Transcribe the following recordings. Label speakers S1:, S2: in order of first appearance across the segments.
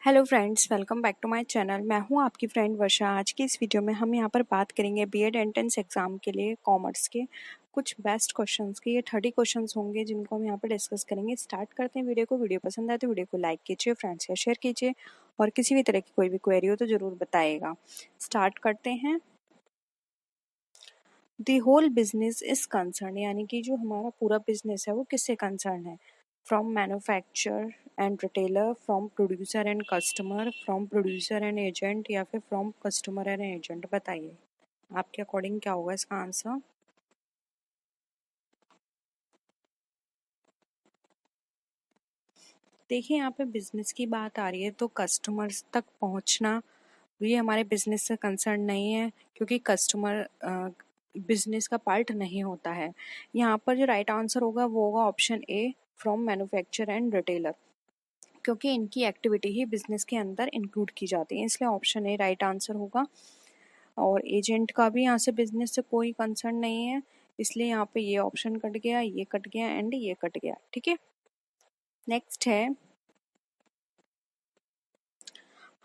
S1: Hello friends, welcome back to my channel. मैं हूं आपकी फ्रेंड वर्षा। आज की इस वीडियो में हम यहां पर बात करेंगे बीएड एंट्रेंस एग्जाम के लिए कॉमर्स के कुछ बेस्ट क्वेश्चंस के। ये 30 क्वेश्चंस होंगे जिनको हम यहां पर डिस्कस करेंगे। स्टार्ट करते हैं वीडियो को। वीडियो पसंद आए तो वीडियो को लाइक कीजिए, फ्रेंड्स से शेयर कीजिए और किसी भी तरह की कोई भी क्वेरी हो तो ज़रूर बताइएगा। स्टार्ट करते हैं। The whole business is concern, यानी कि जो हमारा पूरा बिजनेस है वो किससे कंसर्न है? From manufacture and retailer, from producer and customer, from producer and agent, या फिर फ्रॉम कस्टमर एंड एजेंट। बताइए आपके अकॉर्डिंग क्या होगा इसका आंसर। देखिए, यहाँ पे बिजनेस की बात आ रही है तो कस्टमर्स तक पहुँचना ये हमारे बिजनेस से कंसर्न नहीं है, क्योंकि कस्टमर बिजनेस का पार्ट नहीं होता है। यहाँ पर जो राइट आंसर होगा वो होगा option A, from manufacture and retailer, क्योंकि इनकी एक्टिविटी ही बिजनेस के अंदर इंक्लूड की जाती है, इसलिए ऑप्शन ए राइट आंसर होगा। और एजेंट का भी यहाँ से बिजनेस से कोई कंसर्न नहीं है, इसलिए यहाँ पे ये ऑप्शन कट गया, ये कट गया एंड ये कट गया। ठीक है, नेक्स्ट है,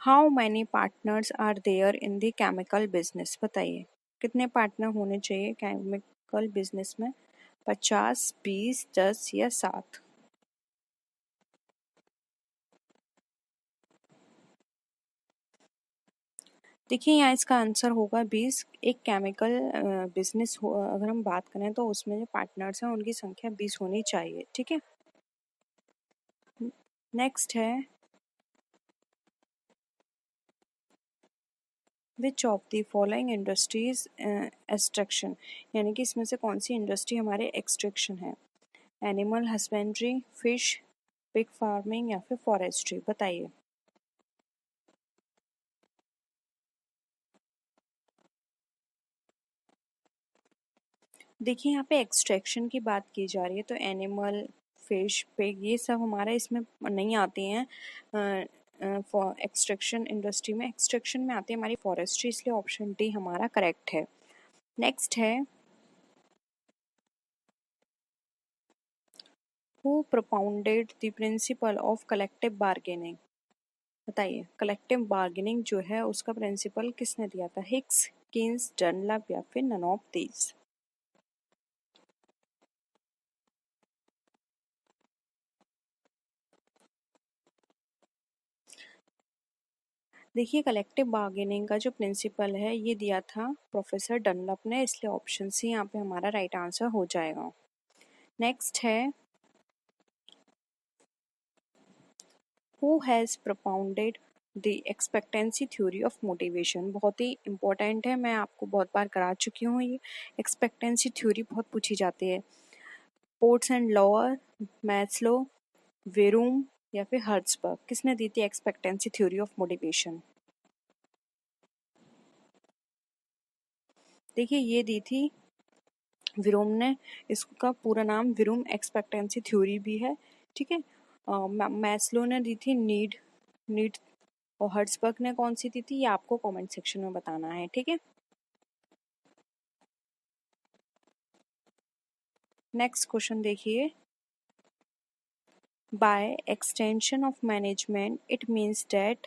S1: how many partners are there in the chemical business. बताइए कितने पार्टनर होने चाहिए केमिकल बिजनेस में? 50, 20, 10 या 7? देखिए, यहाँ इसका आंसर होगा 20। एक केमिकल बिजनेस हो अगर हम बात करें तो उसमें जो पार्टनर्स हैं उनकी संख्या 20 होनी चाहिए। ठीक है, नेक्स्ट है, which of the following industries extraction, यानी कि इसमें से कौन सी इंडस्ट्री हमारे एक्सट्रैक्शन है? Animal husbandry, fish, pig farming या फिर फॉरेस्ट्री। बताइए। देखिए, यहाँ पे एक्सट्रैक्शन की बात की जा रही है तो एनिमल, फिश, पिग ये सब हमारा इसमें नहीं आती हैं। फॉर एक्सट्रैक्शन इंडस्ट्री में, एक्सट्रैक्शन में आती है हमारी फॉरेस्ट्री, इसलिए ऑप्शन डी हमारा करेक्ट है। नेक्स्ट है, who propounded the principle of collective bargaining. बताइए, कलेक्टिव बार्गेनिंग जो है उसका प्रिंसिपल किसने दिया था? हिक्स, केन्स, डनलप या फिर नन ऑफ दीज? देखिए, कलेक्टिव बार्गेनिंग का जो प्रिंसिपल है ये दिया था प्रोफेसर डनलप ने, इसलिए ऑप्शन सी यहाँ पे हमारा राइट आंसर हो जाएगा। नेक्स्ट है, who has propounded the expectancy theory of motivation. बहुत ही इंपॉर्टेंट है, मैं आपको बहुत बार करा चुकी हूँ ये। एक्सपेक्टेंसी थ्योरी बहुत पूछी जाती है। पोर्ट्स एंड लोअर, मैस्लो, वेरूम या फिर हर्ट्सबर्ग, किसने दी थी एक्सपेक्टेंसी थ्योरी ऑफ मोटिवेशन? देखिए, ये दी थी विरोम ने। इसका पूरा नाम विरोम एक्सपेक्टेंसी थ्योरी भी है। ठीक है, मैस्लो ने दी थी नीड नीड और हर्ट्सबर्ग ने कौन सी दी थी ये आपको कमेंट सेक्शन में बताना है। ठीक है, नेक्स्ट क्वेश्चन देखिए, by extension of management it means that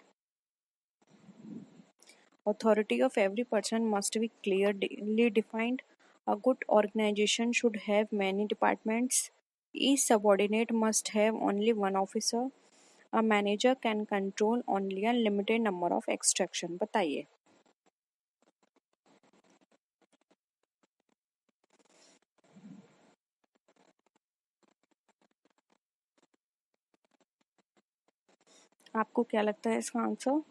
S1: authority of every person must be clearly defined. A good organization should have many departments. Each subordinate must have only one officer. A manager can control only a limited number of extraction. बताइए। आपको क्या लगता है इसका answer?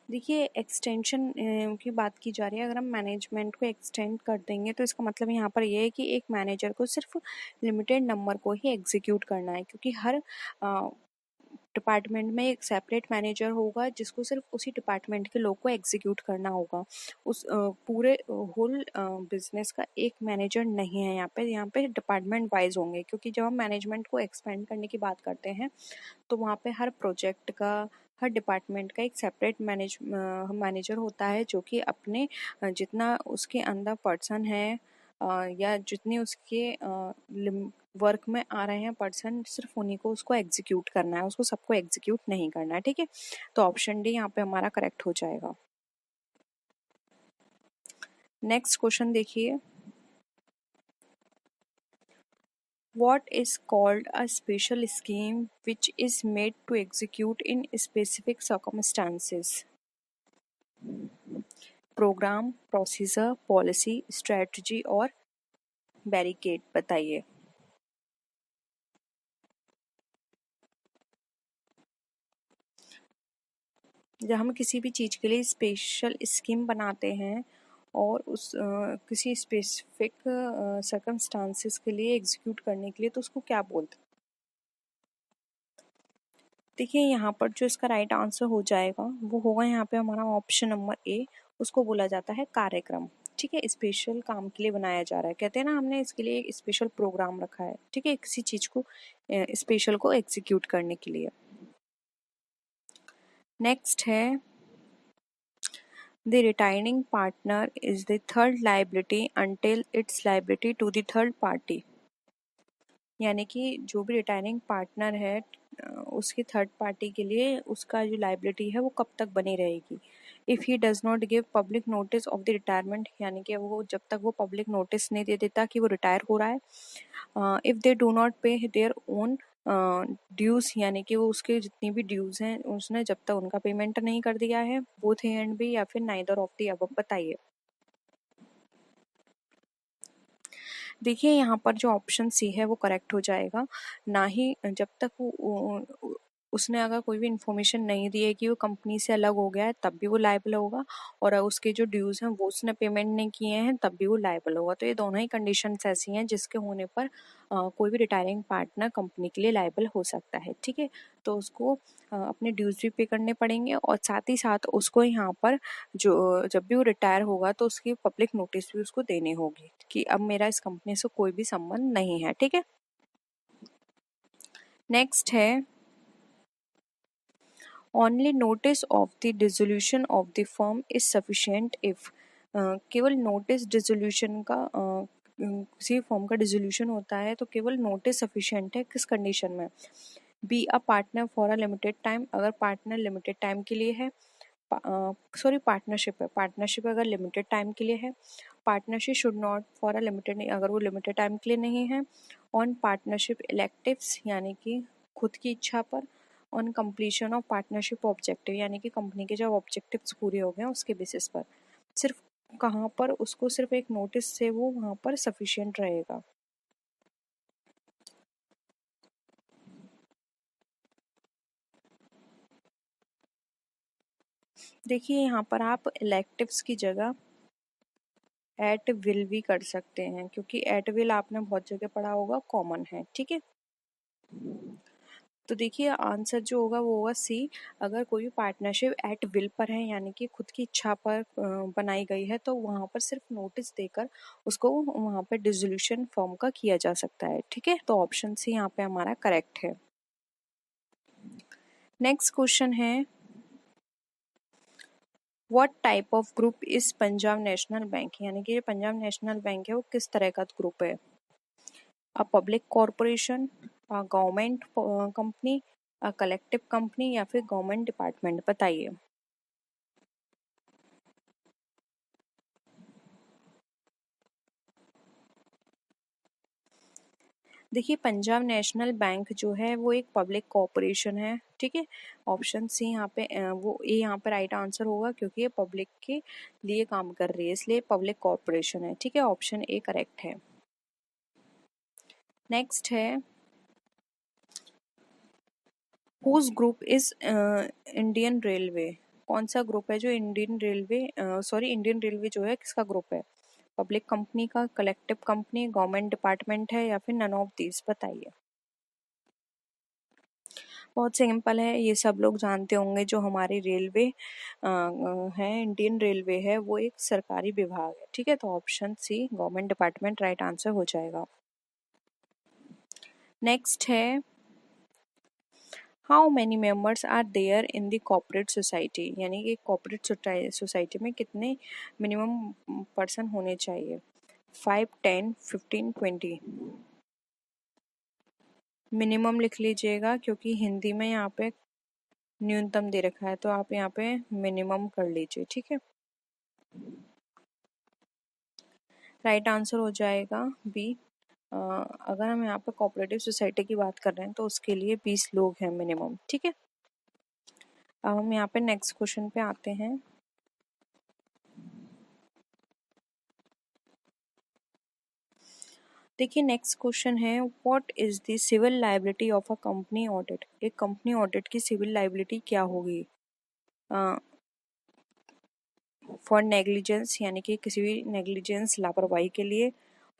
S1: देखिए, extension की बात की जा रही है। अगर हम मैनेजमेंट को एक्सटेंड कर देंगे तो इसका मतलब यहाँ पर ये है कि एक मैनेजर को सिर्फ लिमिटेड नंबर को ही एग्जीक्यूट करना है, क्योंकि हर डिपार्टमेंट में एक सेपरेट मैनेजर होगा जिसको सिर्फ उसी डिपार्टमेंट के लोग को एग्जीक्यूट करना होगा। उस पूरे होल बिजनेस का एक मैनेजर नहीं है यहाँ पे डिपार्टमेंट वाइज होंगे, क्योंकि जब हम मैनेजमेंट को एक्सपेंड करने की बात करते हैं तो वहाँ पे हर प्रोजेक्ट का, हर डिपार्टमेंट का एक सेपरेट मैनेजर होता है, जो कि अपने जितना उसके अंदर पर्सन है या जितने उसके वर्क में आ रहे हैं पर्सन, सिर्फ उन्हीं को उसको एग्जीक्यूट करना है, उसको सबको एग्जीक्यूट नहीं करना है। ठीक है, तो ऑप्शन डी यहाँ पे हमारा करेक्ट हो जाएगा। नेक्स्ट क्वेश्चन देखिए, what is called a special scheme which is made to execute in specific circumstances? Program, procedure, policy, strategy और बैरिकेड, बताइए। जब हम किसी भी चीज़ के लिए स्पेशल स्कीम बनाते हैं और उस किसी स्पेसिफिक सर्कमस्टांसिस के लिए एग्जीक्यूट करने के लिए, तो उसको क्या बोलते हैं? देखिए यहाँ पर जो इसका राइट आंसर हो जाएगा वो होगा यहाँ पे हमारा ऑप्शन नंबर ए, उसको बोला जाता है कार्यक्रम। ठीक है, स्पेशल काम के लिए बनाया जा रहा है, कहते हैं ना हमने इसके लिए एक स्पेशल प्रोग्राम रखा है। ठीक है, किसी चीज को स्पेशल को एग्जीक्यूट करने के लिए। नेक्स्ट है, the retiring partner is the third liability until its liability to the third party. यानी कि जो भी रिटायरिंग पार्टनर है उसकी थर्ड पार्टी के लिए उसका जो लाइबिलिटी है वो कब तक बनी रहेगी। If he does not give public notice of the retirement, यानी कि वो जब तक वो पब्लिक नोटिस नहीं दे देता कि वो रिटायर हो रहा है। इफ़ दे डू नॉट पे देयर ओन ड्यूज, यानी कि वो उसके जितनी भी ड्यूज हैं उसने जब तक उनका पेमेंट नहीं कर दिया है, बोथ ए एंड बी, या फिर नाइदर ऑफ द अबव, बताइए। देखिए यहाँ पर जो ऑप्शन सी है वो करेक्ट हो जाएगा। ना ही जब तक उसने अगर कोई भी इंफॉर्मेशन नहीं दी है कि वो कंपनी से अलग हो गया है तब भी वो लायबल होगा, और उसके जो ड्यूज हैं वो उसने पेमेंट नहीं किए हैं तब भी वो लायबल होगा। तो ये दोनों ही कंडीशंस ऐसी हैं जिसके होने पर कोई भी रिटायरिंग पार्टनर कंपनी के लिए लायबल हो सकता है। ठीक है, तो उसको अपने ड्यूज भी पे करने पड़ेंगे और साथ ही साथ उसको यहाँ पर जो जब भी वो रिटायर होगा तो उसकी पब्लिक नोटिस भी उसको देनी होगी कि अब मेरा इस कंपनी से कोई भी संबंध नहीं है। ठीक है, नेक्स्ट है, only notice of the dissolution of the firm is sufficient if, केवल नोटिस डिसोल्यूशन का किसी फर्म का डिसोल्यूशन होता है तो केवल नोटिस सफिशिएंट है, किस कंडीशन में? Be a partner for a limited time, अगर पार्टनर लिमिटेड टाइम के लिए है, सॉरी पार्टनरशिप है, पार्टनरशिप अगर लिमिटेड टाइम के लिए है, partnership should not for a limited, नहीं अगर वो लिमिटेड टाइम के लिए नहीं है, ऑन पार्टनरशिप इलेक्टिव्स यानी कि खुद की इच्छा पर, on completion of partnership objective यानी कि कंपनी के जब ऑब्जेक्टिव्स पूरे हो गए उसके बेसिस पर, सिर्फ कहाँ पर उसको सिर्फ एक नोटिस से वो वहाँ पर सफिशिएंट रहेगा। देखिए यहाँ पर आप इलेक्टिव्स की जगह एट विल भी कर सकते हैं, क्योंकि एट विल आपने बहुत जगह पढ़ा होगा कॉमन है। ठीक है, तो देखिए आंसर जो होगा वो होगा सी, अगर कोई भी पार्टनरशिप एट विल पर है यानी कि खुद की इच्छा पर बनाई गई है तो वहाँ पर सिर्फ नोटिस देकर उसको वहाँ पर डिसोल्यूशन फॉर्म का किया जा सकता है। ठीक है, तो ऑप्शन सी यहाँ पे हमारा करेक्ट है। नेक्स्ट क्वेश्चन है, what type of group is Punjab national bank, यानी कि ये पंजाब नेशनल बैंक है वो किस तरह का ग्रुप है? A public corporation, a government company, a collective company या फिर गवर्नमेंट डिपार्टमेंट, बताइए। देखिए पंजाब नेशनल बैंक जो है वो एक पब्लिक कॉरपोरेशन है। ठीक है, ऑप्शन सी यहाँ पे वो ए यहाँ पे राइट आंसर होगा, क्योंकि ये पब्लिक के लिए काम कर रही है इसलिए पब्लिक कॉरपोरेशन है। ठीक है, ऑप्शन ए करेक्ट है। नेक्स्ट है, whose group is Indian railway, कौन सा ग्रुप है जो इंडियन रेलवे इंडियन रेलवे जो है किसका ग्रुप है? पब्लिक कंपनी का, कलेक्टिव कंपनी, गवर्नमेंट डिपार्टमेंट है या फिर नन ऑफ दीज, बताइए। बहुत सिंपल है, ये सब लोग जानते होंगे, जो हमारी रेलवे है इंडियन रेलवे है वो एक सरकारी विभाग है। ठीक है, तो option C government department right answer हो जाएगा। नेक्स्ट है, how many members are there in the corporate society, यानी कि कॉर्पोरेट सोसाइटी में कितने मिनिमम पर्सन होने चाहिए? 5, 10, 15, 20। मिनिमम लिख लीजिएगा क्योंकि हिंदी में यहाँ पे न्यूनतम दे रखा है, तो आप यहाँ पे मिनिमम कर लीजिए, ठीक है। राइट आंसर हो जाएगा बी। अगर हम यहाँ पे कोऑपरेटिव सोसाइटी की बात कर रहे हैं तो उसके लिए 20 लोग हैं मिनिमम, ठीक है। अब हम यहाँ पे नेक्स्ट क्वेश्चन पे आते हैं। देखिए नेक्स्ट क्वेश्चन है, what is the civil liability of a company audit. एक कंपनी ऑडिट की सिविल लाइबिलिटी क्या होगी? फॉर नेग्लिजेंस, यानी कि किसी भी नेग्लिजेंस लापरवाही के लिए,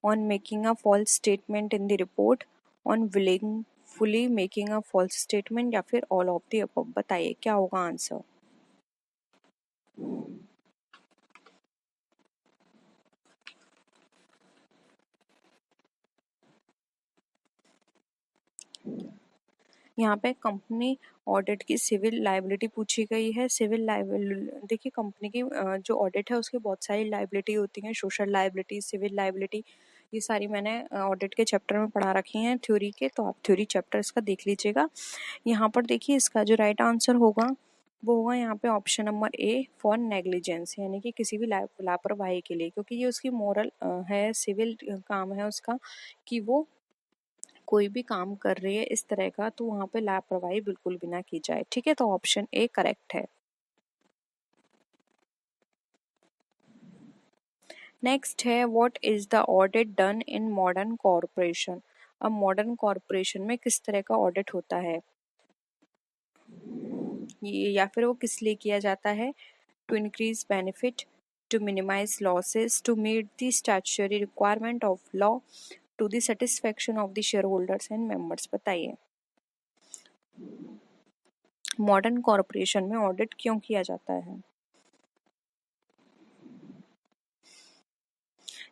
S1: on making a false statement in the report, on willingfully making a false statement, या फिर ऑल ऑफ द अबव। बताइए क्या होगा आंसर। यहाँ पे कंपनी ऑडिट की सिविल लाइबिलिटी पूछी गई है। सिविल लाइबिलिटी, देखिए कंपनी की जो ऑडिट है उसकी बहुत सारी लाइबिलिटी होती हैं, सोशल लाइबिलिटी, सिविल लाइबिलिटी, ये सारी मैंने ऑडिट के चैप्टर में पढ़ा रखी हैं थ्योरी के, तो आप थ्योरी चैप्टर इसका देख लीजिएगा। यहाँ पर देखिए इसका जो राइट आंसर होगा वो होगा यहाँ पे option number A, for negligence, यानी कि किसी भी लापरवाही के लिए, क्योंकि ये उसकी मोरल है, सिविल काम है उसका कि वो कोई भी काम कर रही है इस तरह का, तो वहां पे लापरवाही बिल्कुल भी ना की जाए, ठीक है। तो ऑप्शन ए करेक्ट है। नेक्स्ट है, what is the audit done in modern corporation. अब मॉडर्न कॉरपोरेशन में किस तरह का ऑडिट होता है, ये या फिर वो किस लिए किया जाता है? To increase benefit, to minimise losses, to meet the statutory requirement of law, to the satisfaction of the shareholders and members. बताइए मॉडर्न कॉरपोरेशन में ऑडिट क्यों किया जाता है?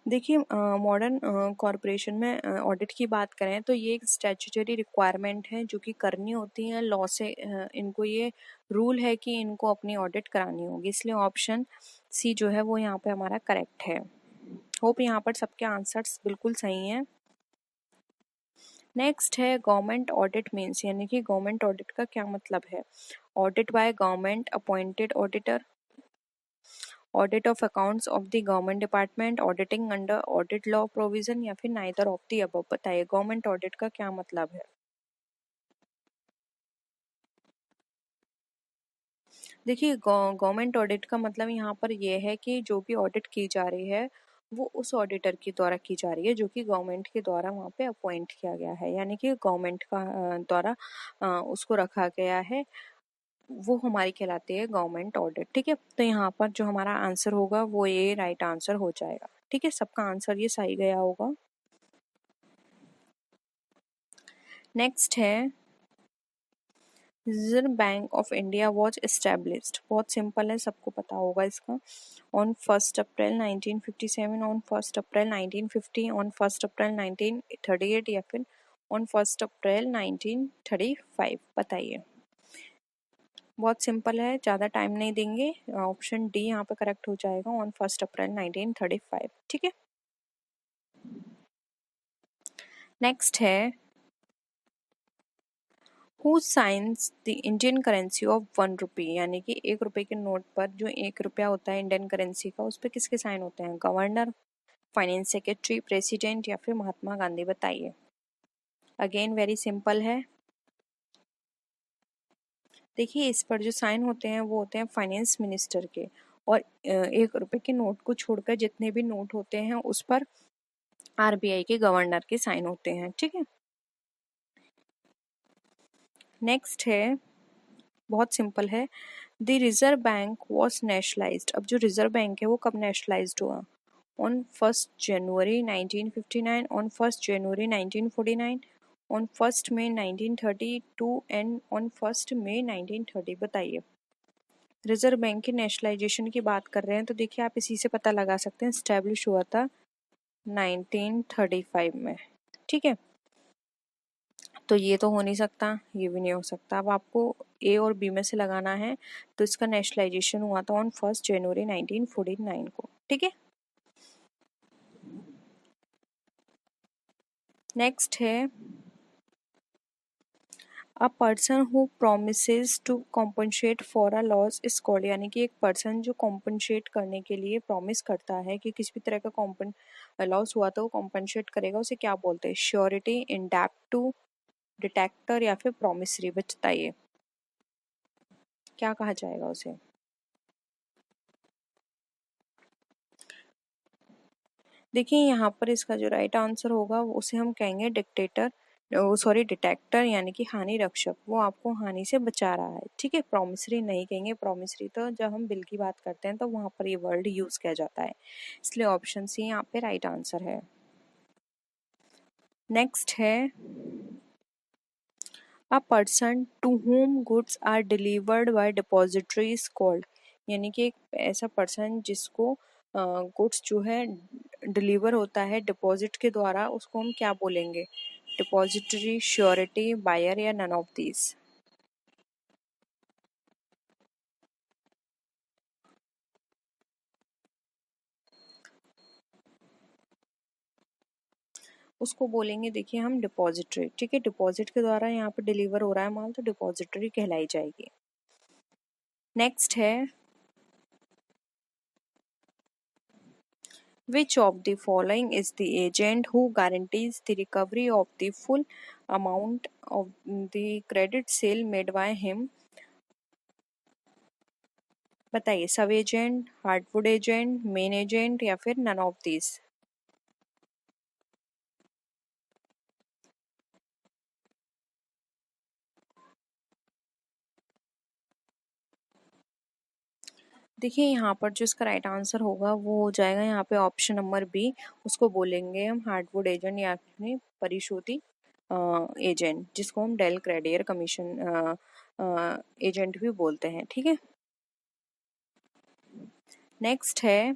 S1: देखिए मॉडर्न कॉरपोरेशन में ऑडिट की बात करें तो ये एक स्टैट्यूटरी रिक्वायरमेंट है जो कि करनी होती है लॉ से, इनको ये रूल है कि इनको अपनी ऑडिट करानी होगी, इसलिए ऑप्शन सी जो है वो यहाँ पे हमारा करेक्ट है। होप यहाँ पर सबके आंसर्स बिल्कुल सही हैं। नेक्स्ट है, गवर्नमेंट ऑडिट मीन्स, यानी कि गवर्नमेंट ऑडिट का क्या मतलब है? Audit by government appointed auditor, audit of accounts of the government department, auditing under audit law provision, या फिर नाइदर ऑफ द अबव। बताइए गवर्नमेंट ऑडिट का क्या मतलब है? देखिए गवर्नमेंट ऑडिट का मतलब यहाँ पर यह है कि जो भी ऑडिट की जा रही है वो उस ऑडिटर के द्वारा की जा रही है जो कि गवर्नमेंट के द्वारा वहाँ पे अपॉइंट किया गया है, यानी कि गवर्नमेंट का द्वारा उसको रखा गया है, वो हमारी कहलाती है गवर्नमेंट ऑडिट, ठीक है। तो यहाँ पर जो हमारा आंसर होगा वो ये राइट आंसर हो जाएगा, ठीक है। सबका आंसर ये सही गया होगा। नेक्स्ट है, reserve bank of India was established. बहुत सिंपल है, सबको पता होगा इसका। On 1 April 1957, on 1 April 1950, on 1 अप्रैल 1938, या फिर ऑन 1 अप्रैल 1935। बताइए। बहुत सिंपल है, ज़्यादा टाइम नहीं देंगे, ऑप्शन डी यहाँ पे करेक्ट हो जाएगा, ऑन 1 अप्रैल 1935, ठीक है। नेक्स्ट है, who science the Indian currency of 1 रुपी, यानी कि 1 रुपए के नोट पर जो 1 रुपया होता है इंडियन करेंसी का, उस पर किसके साइन होते हैं? गवर्नर, फाइनेंस सेक्रेटरी, प्रेसिडेंट, या फिर महात्मा गांधी। बताइए। अगेन वेरी सिंपल है, देखिए इस पर जो साइन होते हैं वो होते हैं फाइनेंस मिनिस्टर के, और 1 रुपए के नोट को छोड़कर जितने भी नोट होते हैं उस पर आरबीआई के गवर्नर के साइन होते हैं, ठीक है। नेक्स्ट है, बहुत सिंपल है, the Reserve Bank was nationalised. अब जो रिजर्व बैंक है वो कब नेशनलाइज्ड हुआ? On 1 January 1959, on 1 January 1949, on 1 May 1932, and on 1 May 1930। बताइए। रिजर्व बैंक के नेशनलाइजेशन की बात कर रहे हैं तो देखिए आप इसी से पता लगा सकते हैं, स्टैब्लिश हुआ था 1935 में, ठीक है। तो ये तो हो नहीं सकता, ये भी नहीं हो सकता। अब आपको ए और बी में से लगाना है, तो इसका नेशनलाइजेशन हुआ था ऑन 1 जनवरी 1949 को, ठीक है। नेक्स्ट है a person who promises to compensate for a loss is called, यानी कि एक पर्सन जो कॉम्पनसेट करने के लिए प्रॉमिस करता है कि किसी भी तरह का कॉम्पन लॉस हुआ तो वो कॉम्पनसेट करेगा, उसे क्या बोलते हैं? श्योरिटी, इंडेप्ट, डिटेक्टर या फिर प्रॉमिसरी? बताइए क्या कहा जाएगा उसे। देखिए यहाँ पर इसका जो राइट आंसर होगा उसे हम कहेंगे डिक्टेटर, सॉरी डिटेक्टर, यानी कि हानि रक्षक। वो आपको हानि से बचा रहा है, ठीक है। प्रॉमिसरी नहीं कहेंगे, प्रॉमिसरी तो जब हम बिल की बात करते हैं तो वहां पर ये वर्ड यूज किया जाता है, इसलिए ऑप्शन सी यहाँ पे राइट आंसर है। नेक्स्ट है a person to whom goods are delivered by depository is called, यानी कि एक ऐसा पर्सन जिसको गुड्स जो है डिलीवर होता है डिपॉजिट के द्वारा, उसको हम क्या बोलेंगे? डिपॉजिटरी, श्योरिटी, बायर या नन ऑफ दीज? उसको बोलेंगे देखिए हम डिपॉजिटरी, ठीक है। डिपॉजिट के द्वारा यहाँ पे डिलीवर हो रहा है माल तो डिपॉजिटरी कहलाई जाएगी। नेक्स्ट है which of the following is the agent who guarantees the recovery of the full amount of the credit sale made by him? बताइए, सब agent, hardwood agent, main agent या फिर नन ऑफ दिस? देखिए यहाँ पर जो इसका राइट आंसर होगा वो हो जाएगा यहाँ पे ऑप्शन नंबर बी, उसको बोलेंगे हम हार्डवुड एजेंट या फिर परिशोधी एजेंट, जिसको हम डेल क्रेडियर कमीशन एजेंट भी बोलते हैं, ठीक है। नेक्स्ट है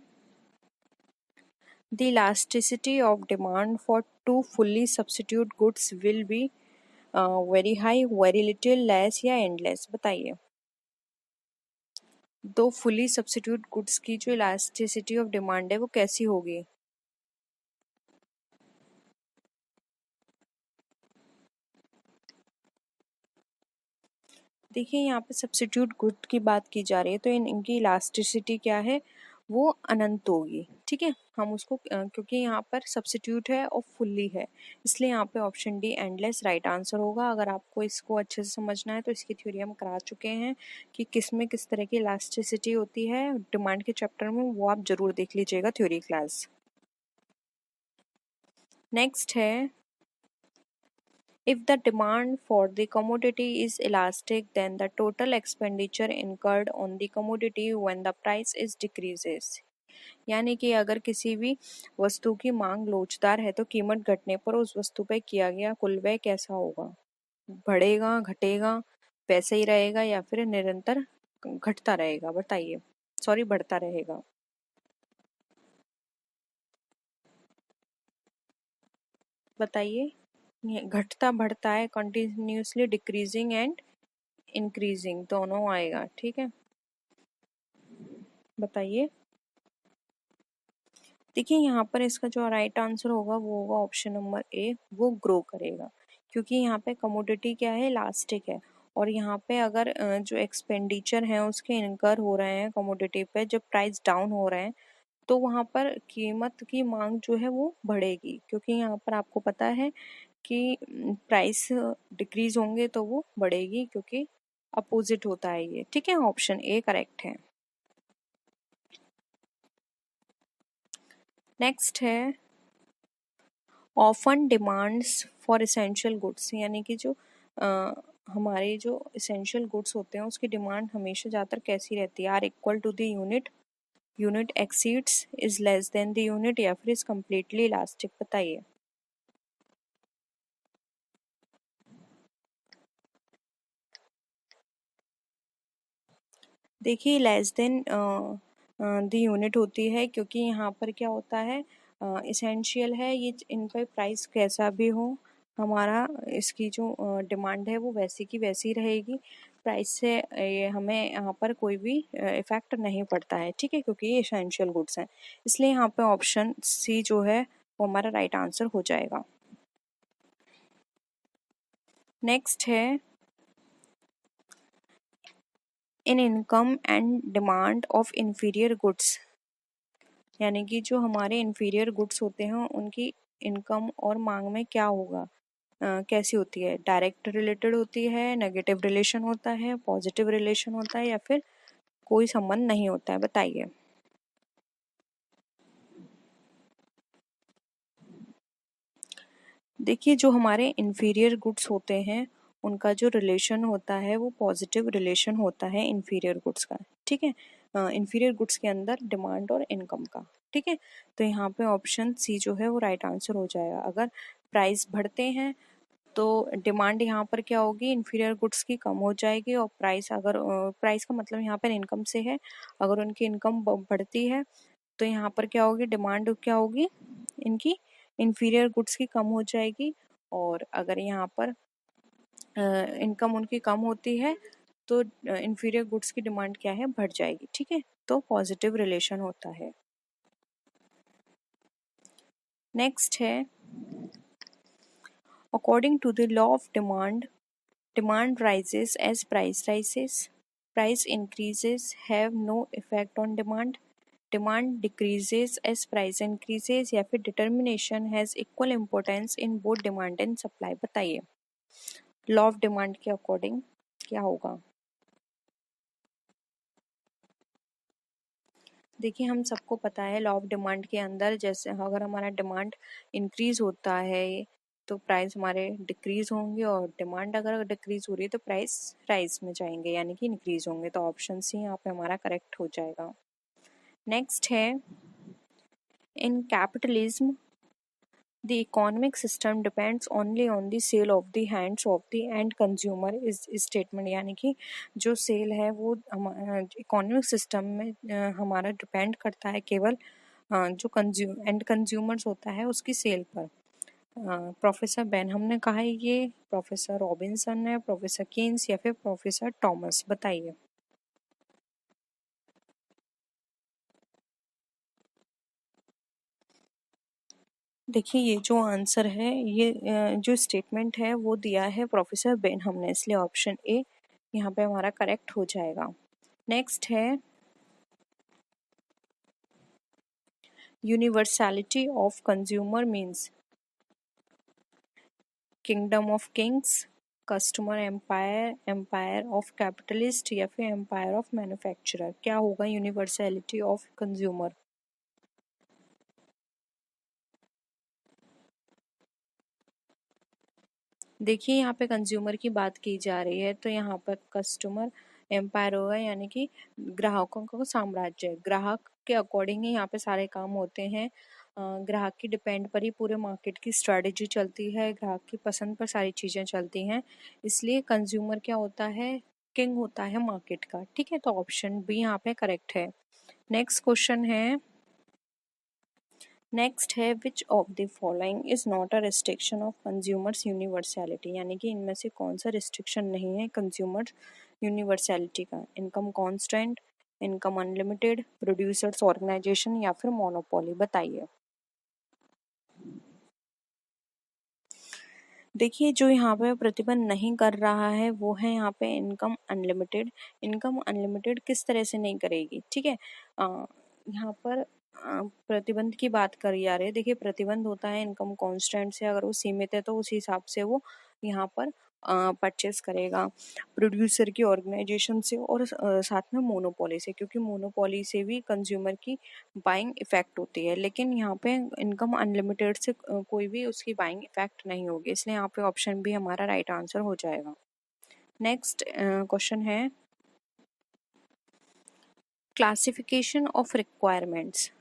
S1: the elasticity of demand for two fully substitute goods will be very high, very little, less या endless? बताइए। दो फुली सब्स्टिट्यूट गुड्स की जो इलास्टिसिटी ऑफ डिमांड है वो कैसी होगी? देखिए यहाँ पे सब्स्टिट्यूट गुड की बात की जा रही है तो इनकी इलास्टिसिटी क्या है? वो अनंत होगी, ठीक है। हम उसको क्योंकि यहाँ पर सब्स्टिट्यूट है और फुल्ली है, इसलिए यहाँ पे option D endless right answer होगा। अगर आपको इसको अच्छे से समझना है तो इसकी थ्योरी हम करा चुके हैं कि किस में किस तरह की इलास्टिसिटी होती है डिमांड के चैप्टर में, वो आप जरूर देख लीजिएगा थ्योरी क्लास। नेक्स्ट है if the demand for the commodity is elastic, then the total expenditure incurred on the commodity when the price is decreases, यानी कि अगर किसी भी वस्तु की मांग लोचदार है तो कीमत घटने पर उस वस्तु पर किया गया कुल व्यय कैसा होगा? बढ़ेगा, घटेगा, वैसे ही रहेगा या फिर निरंतर घटता रहेगा? बताइए, सॉरी बढ़ता रहेगा। बताइए, ये घटता बढ़ता है, कंटिन्यूसली डिक्रीजिंग एंड इंक्रीजिंग दोनों आएगा, ठीक है। बताइए। देखिए यहाँ पर इसका जो राइट आंसर होगा वो होगा ऑप्शन नंबर ए, वो ग्रो करेगा, क्योंकि यहाँ पे कमोडिटी क्या है? इलास्टिक है। और यहाँ पे अगर जो एक्सपेंडिचर है उसके इनकर हो रहे हैं कमोडिटी पे, जब प्राइस डाउन हो रहे हैं तो वहाँ पर कीमत की मांग जो है वो बढ़ेगी, क्योंकि यहाँ पर आपको पता है कि प्राइस डिक्रीज होंगे तो वो बढ़ेगी, क्योंकि अपोजिट होता है ये, ठीक है। ऑप्शन ए करेक्ट है। नेक्स्ट है often demands for essential goods, यानी कि जो हमारे जो इसेंशियल गुड्स होते हैं उसकी डिमांड हमेशा ज़्यादातर कैसी रहती है? Are equal to the unit, unit exceeds, is less than the unit या फिर इज कम्प्लीटली इलास्टिक? बताइए। देखिए लेस देन द यूनिट होती है, क्योंकि यहाँ पर क्या होता है, इसेंशियल है ये, इनका प्राइस कैसा भी हो हमारा इसकी जो डिमांड है वो वैसी की वैसी रहेगी, प्राइस से ये हमें यहाँ पर कोई भी इफेक्ट नहीं पड़ता है, ठीक है, क्योंकि ये इसेंशियल गुड्स हैं। इसलिए यहाँ पे ऑप्शन सी जो है वो हमारा राइट आंसर हो जाएगा। नेक्स्ट है इन income and demand of inferior goods, यानी कि जो हमारे इंफीरियर गुड्स होते हैं उनकी इनकम और मांग में क्या होगा, कैसी होती है, डायरेक्ट रिलेटेड होती है, नेगेटिव रिलेशन होता है, पॉजिटिव रिलेशन होता है, या फिर कोई संबंध नहीं होता है, बताइए। देखिए जो हमारे इंफीरियर गुड्स होते हैं उनका जो रिलेशन होता है वो पॉजिटिव रिलेशन होता है इंफीरियर गुड्स का, ठीक है। इंफीरियर गुड्स के अंदर डिमांड और इनकम का, ठीक है। तो यहाँ पे ऑप्शन सी जो है वो राइट आंसर हो जाएगा। अगर प्राइस बढ़ते हैं तो डिमांड यहाँ पर क्या होगी, इंफीरियर गुड्स की कम हो जाएगी, और प्राइस अगर प्राइस का मतलब यहाँ पर इनकम से है, अगर उनकी इनकम बढ़ती है तो यहाँ पर क्या होगी, डिमांड क्या होगी इनकी, इंफीरियर गुड्स की कम हो जाएगी। और अगर यहाँ पर इनकम उनकी कम होती है तो इंफीरियर गुड्स की डिमांड क्या है, बढ़ जाएगी, ठीक है। तो पॉजिटिव रिलेशन होता है। नेक्स्ट है according to the law of demand, demand rises as price rises, price increases have no effect on demand, demand decreases as price increases, या फिर determination has equal importance in both demand and supply, बताइए law of demand के according क्या होगा। देखिए हम सबको पता है लॉ ऑफ डिमांड के अंदर जैसे अगर हमारा डिमांड इंक्रीज होता है तो प्राइस हमारे डिक्रीज होंगे, और डिमांड अगर डिक्रीज हो रही है तो प्राइस राइज में जाएंगे, यानी कि इंक्रीज होंगे। तो ऑप्शन सी यहाँ पे हमारा करेक्ट हो जाएगा। नेक्स्ट है इन capitalism the economic system depends only on the sale of the hands of the end consumer is statement, यानी कि जो सेल है वो इकोनॉमिक सिस्टम में हमारा डिपेंड करता है केवल जो एंड कंज्यूमर्स होता है उसकी सेल पर। प्रोफेसर बेनहम ने कहा है ये, प्रोफेसर रॉबिन्सन है, प्रोफेसर केन्स, या फिर प्रोफेसर टॉमस, बताइए। देखिए ये जो आंसर है ये जो स्टेटमेंट है वो दिया है प्रोफेसर बेनहम ने, इसलिए ऑप्शन ए यहाँ पे हमारा करेक्ट हो जाएगा। नेक्स्ट है universality of consumer means kingdom of kings, customer empire, empire of capitalist, या फिर एम्पायर ऑफ मैन्युफैक्चरर, क्या होगा यूनिवर्सैलिटी ऑफ कंज्यूमर। देखिए यहाँ पे कंज्यूमर की बात की जा रही है तो यहाँ पर कस्टमर एम्पायर होगा, यानी कि ग्राहकों का साम्राज्य, ग्राहक के अकॉर्डिंग ही यहाँ पे सारे काम होते हैं। ग्राहक की डिपेंड पर ही पूरे मार्केट की स्ट्रेटेजी चलती है, ग्राहक की पसंद पर सारी चीज़ें चलती हैं, इसलिए कंज्यूमर क्या होता है, किंग होता है मार्केट का, ठीक है। तो ऑप्शन बी यहाँ पे करेक्ट है। नेक्स्ट क्वेश्चन है, नेक्स्ट है which of the following is not a restriction of consumers universality, यानी कि इनमें से कौन सा रिस्ट्रिक्शन नहीं है कंज्यूमर यूनिवर्सैलिटी का, income constant, income unlimited, producers organisation, या फिर मोनोपोली, बताइए। देखिए जो यहाँ पे प्रतिबंध नहीं कर रहा है वो है यहाँ पे इनकम अनलिमिटेड। इनकम अनलिमिटेड किस तरह से नहीं करेगी, ठीक है। यहाँ पर प्रतिबंध की बात करी जा रही है। देखिए प्रतिबंध होता है इनकम कांस्टेंट से, अगर वो सीमित है तो उस हिसाब से वो यहाँ पर परचेस करेगा, प्रोड्यूसर की ऑर्गेनाइजेशन से, और साथ में मोनोपोली से, क्योंकि मोनोपोली से भी कंज्यूमर की बाइंग इफेक्ट होती है, लेकिन यहाँ पे इनकम अनलिमिटेड से कोई भी उसकी बाइंग इफेक्ट नहीं होगी, इसलिए यहाँ पे ऑप्शन भी हमारा राइट आंसर हो जाएगा। नेक्स्ट क्वेश्चन है क्लासिफिकेशन ऑफ रिक्वायरमेंट्स,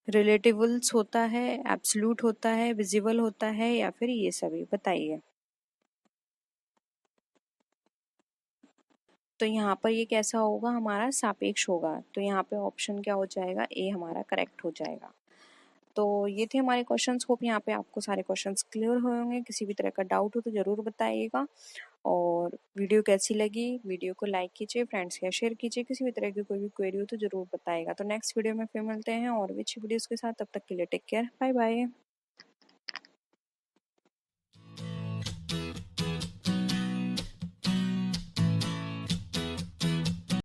S1: रिलेटिवल्स होता है, एब्सोल्यूट होता है, विजिबल होता है, या फिर ये सभी, बताइए। तो यहाँ पर ये कैसा होगा, हमारा सापेक्ष होगा, तो यहाँ पे ऑप्शन क्या हो जाएगा, ए हमारा करेक्ट हो जाएगा। तो ये थे हमारे क्वेश्चंस। होप यहाँ पे आपको सारे क्वेश्चंस क्लियर हुए होंगे। किसी भी तरह का डाउट हो तो ज़रूर बताइएगा, और वीडियो कैसी लगी, वीडियो को लाइक कीजिए, फ्रेंड्स के शेयर कीजिए, किसी भी तरह की कोई भी क्वेरी हो तो ज़रूर बताइएगा। तो नेक्स्ट वीडियो में फिर मिलते हैं और भी अच्छी वीडियोज़ के साथ, तब तक के लिए टेक केयर, बाय बाय।